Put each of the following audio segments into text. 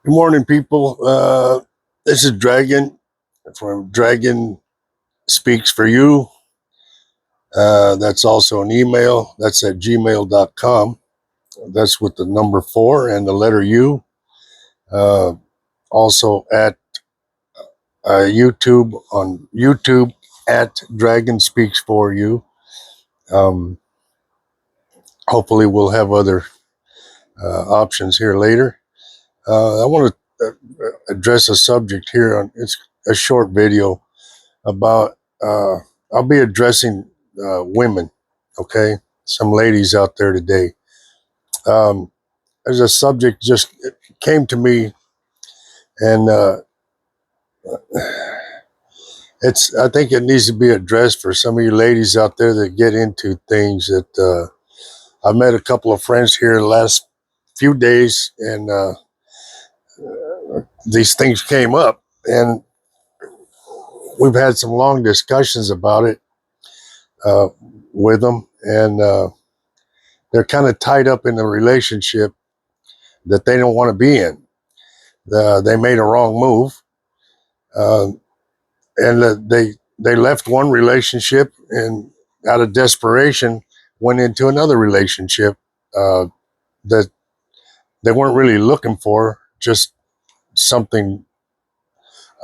Good morning, people. This is Dragon from Dragon Speaks for You. That's also an email. That's at gmail.com. That's with the number 4 and the letter U. Uh, Also at YouTube, on YouTube at Dragon Speaks for You. Um, Hopefully, we'll have other options here later. I want to address a subject here. It's a short video about I'll be addressing women, okay? Some ladies out there today. There's a subject just came to me, and I think it needs to be addressed for some of you ladies out there that get into things that I've met a couple of friends here the last few days, and these things came up, and we've had some long discussions about it uh, with them, and they're kind of tied up in a relationship that they don't want to be in. They made a wrong move, uh, and they left one relationship and out of desperation went into another relationship uh, that they weren't really looking for, just something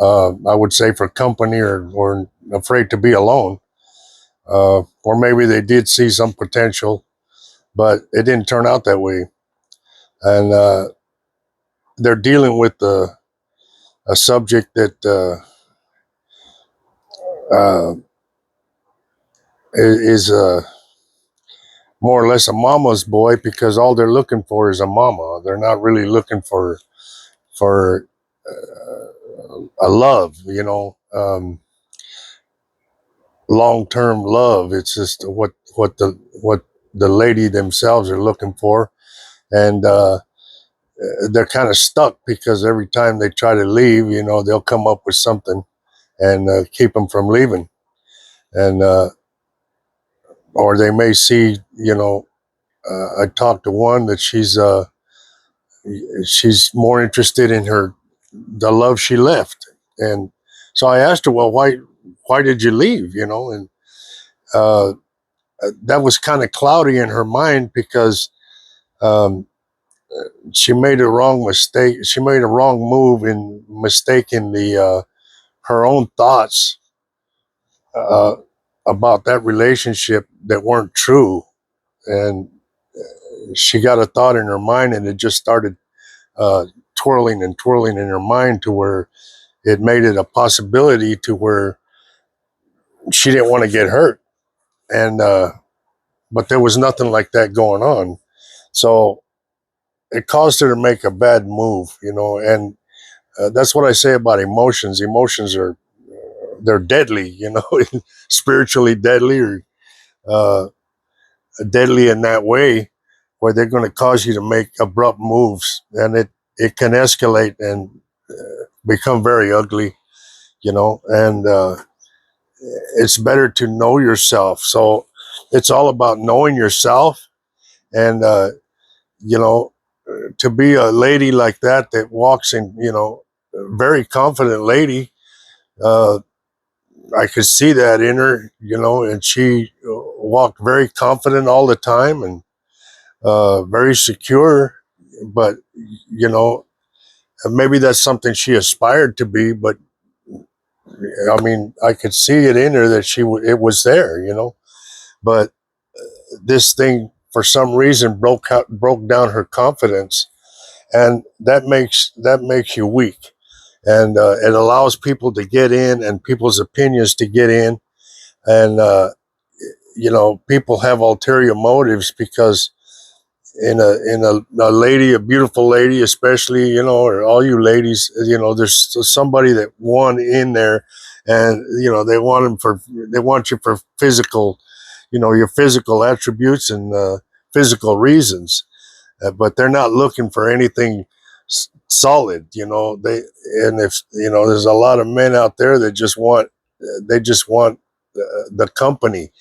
I would say for company, or afraid to be alone. Or maybe they did see some potential, but it didn't turn out that way. And they're dealing with a subject that uh, is more or less a mama's boy, because all they're looking for is a mama. They're not really looking for a love, long term love. It's just what the lady themselves are looking for, and they're kind of stuck because every time they try to leave, they'll come up with something and keep them from leaving, and or they may see, I talked to one that she's more interested in the love she left. And so I asked her, well, why did you leave? And uh, that was kind of cloudy in her mind, because um, she made a wrong mistake. She made a wrong move in mistaking her own thoughts uh, about that relationship that weren't true. And she got a thought in her mind, and it just started uh, twirling and twirling in her mind, to where it made it a possibility to where she didn't want to get hurt. And but there was nothing like that going on. So it caused her to make a bad move, and that's what I say about emotions. Emotions are, they're deadly, spiritually deadly, or uh, deadly in that way, where they're going to cause you to make abrupt moves, and it can escalate and become very ugly, and it's better to know yourself. So it's all about knowing yourself, and you know, to be a lady like that walks in, a very confident lady. Uh, I could see that in her, and she walked very confident all the time, and very secure. But you know, maybe that's something she aspired to be. But I mean, I could see it in her that it was there, But this thing, for some reason, broke down her confidence, and that makes you weak, and it allows people to get in, and people's opinions to get in, and people have ulterior motives, because in a lady, a beautiful lady, especially, or all you ladies, there's somebody that won in there, and they want you for physical, your physical attributes, and physical reasons, but they're not looking for anything solid. And if there's a lot of men out there that they just want the company,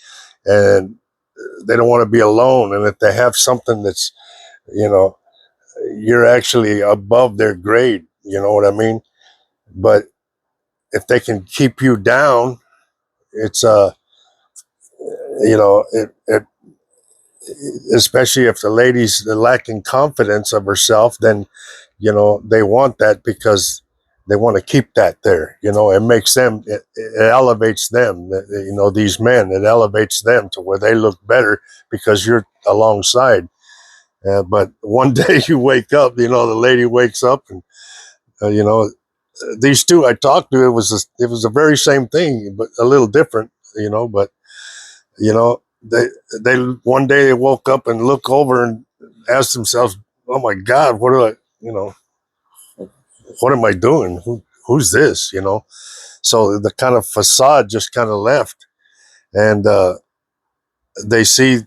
and they don't want to be alone. And if they have something that's, you know you're actually above their grade, You know what I mean? But if they can keep you down, it's you know, it especially if the lady's lacking confidence of herself, then you know they want that because they want to keep that there. You know, it makes them, it elevates them. You know, these men, it elevates them to where they look better because you're alongside. But one day you wake up, you know, the lady wakes up, and you know, these two I talked to, it was the very same thing, but a little different. You know, but you know, they one day they woke up and look over and ask themselves, "Oh my God, what do I, you know, what am I doing? Who's this?" You know, so the kind of facade just kind of left, and they see,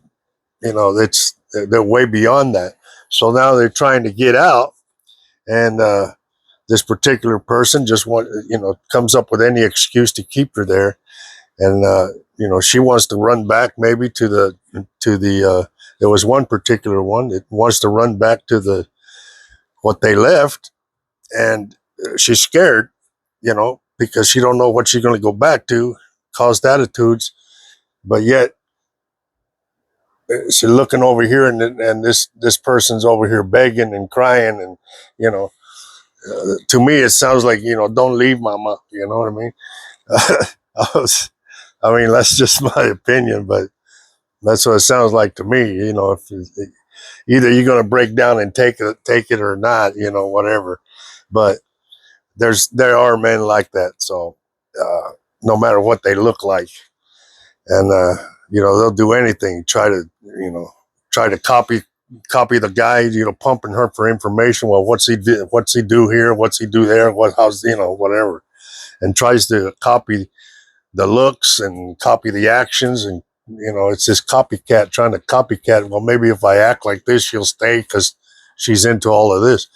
you know, they're way beyond that. So now they're trying to get out, and this particular person just comes up with any excuse to keep her there, and you know, she wants to run back maybe to the there was one particular one that wants to run back to the what they left, and she's scared, you know, because she don't know what she's going to go back to, caused attitudes, but yet she's looking over here, and this person's over here begging and crying, and you know, to me it sounds like, you know, don't leave, mama. You know what I mean? I mean, that's just my opinion, but that's what it sounds like to me. You know, if either you're going to break down and take it or not, you know, whatever. But there are men like that. So no matter what they look like, and you know, they'll do anything, try to copy the guy, you know, pumping her for information. Well, what's he do here? What's he do there? How's, you know, whatever, and tries to copy the looks and copy the actions, and you know, it's this copycat trying to copycat. Well, maybe if I act like this, she'll stay because she's into all of this.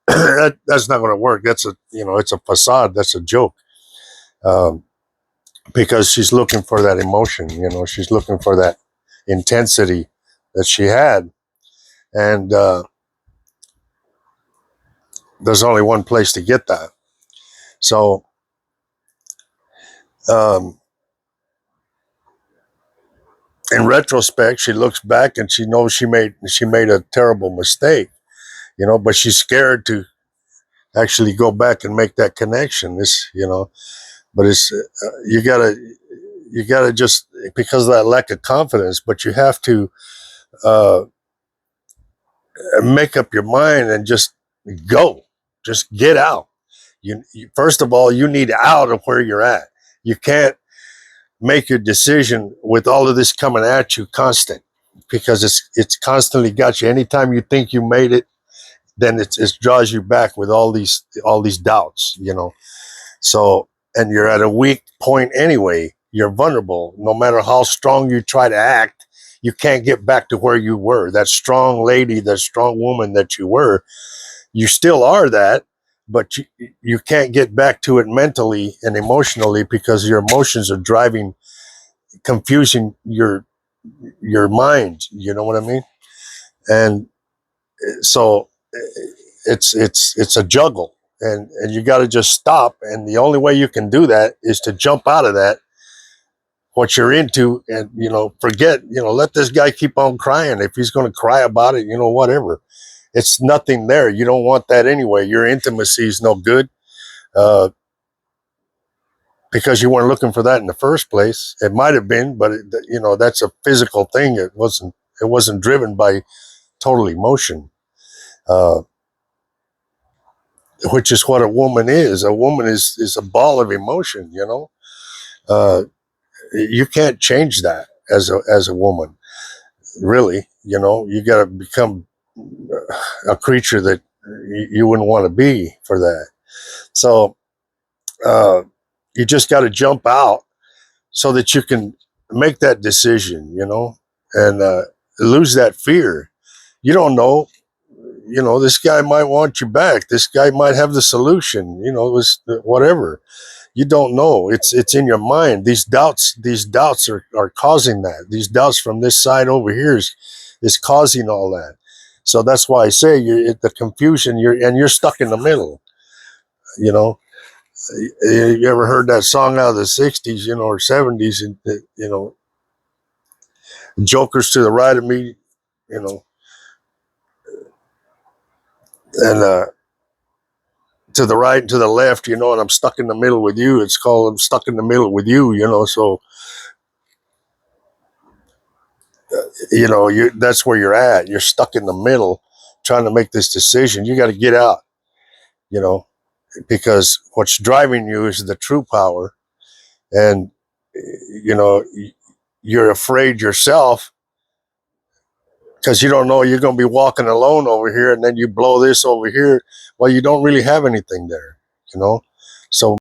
That's not going to work. That's a, you know, it's a facade. That's a joke, um, because she's looking for that emotion. You know, she's looking for that intensity that she had, and there's only one place to get that. So um, in retrospect, she looks back and she knows she made a terrible mistake. You know, but she's scared to actually go back and make that connection. This, you know, but it's you gotta just, because of that lack of confidence. But you have to uh, make up your mind and just go, just get out. You first of all, you need out of where you're at. You can't make your decision with all of this coming at you constant, because it's constantly got you. Anytime you think you made it, then it draws you back with all these doubts, you know. So, and you're at a weak point anyway. You're vulnerable. No matter how strong you try to act, you can't get back to where you were. That strong lady, that strong woman that you were, you still are that, but you can't get back to it mentally and emotionally, because your emotions are driving, confusing your mind. You know what I mean? And so it's a juggle, and you got to just stop, and the only way you can do that is to jump out of that, what you're into, and you know, forget, you know, let this guy keep on crying. If he's going to cry about it, you know, whatever, it's nothing there. You don't want that anyway. Your intimacy is no good, uh, because you weren't looking for that in the first place. It might have been, but you know, that's a physical thing. It wasn't driven by total emotion, uh, which is what a woman is. A woman is a ball of emotion. You know, uh, you can't change that as a woman. Really, you know, you got to become a creature that you wouldn't want to be for that. So uh, you just got to jump out so that you can make that decision. You know, and lose that fear. You don't know. You know, this guy might want you back. This guy might have the solution. You know, it was whatever. You don't know. It's in your mind. These doubts are causing that. These doubts from this side over here is causing all that. So that's why I say the confusion. You're stuck in the middle. You know, you ever heard that song out of the 60s, you know, or 70s, and, you know, jokers to the right of me, you know, and to the right and to the left, you know, and I'm stuck in the middle with you. It's called I'm stuck in the middle with you, you know. So, you know, that's where you're at. You're stuck in the middle trying to make this decision. You got to get out, you know, because what's driving you is the true power. And, you know, you're afraid yourself because you don't know you're going to be walking alone over here, and then you blow this over here. Well, you don't really have anything there, you know. So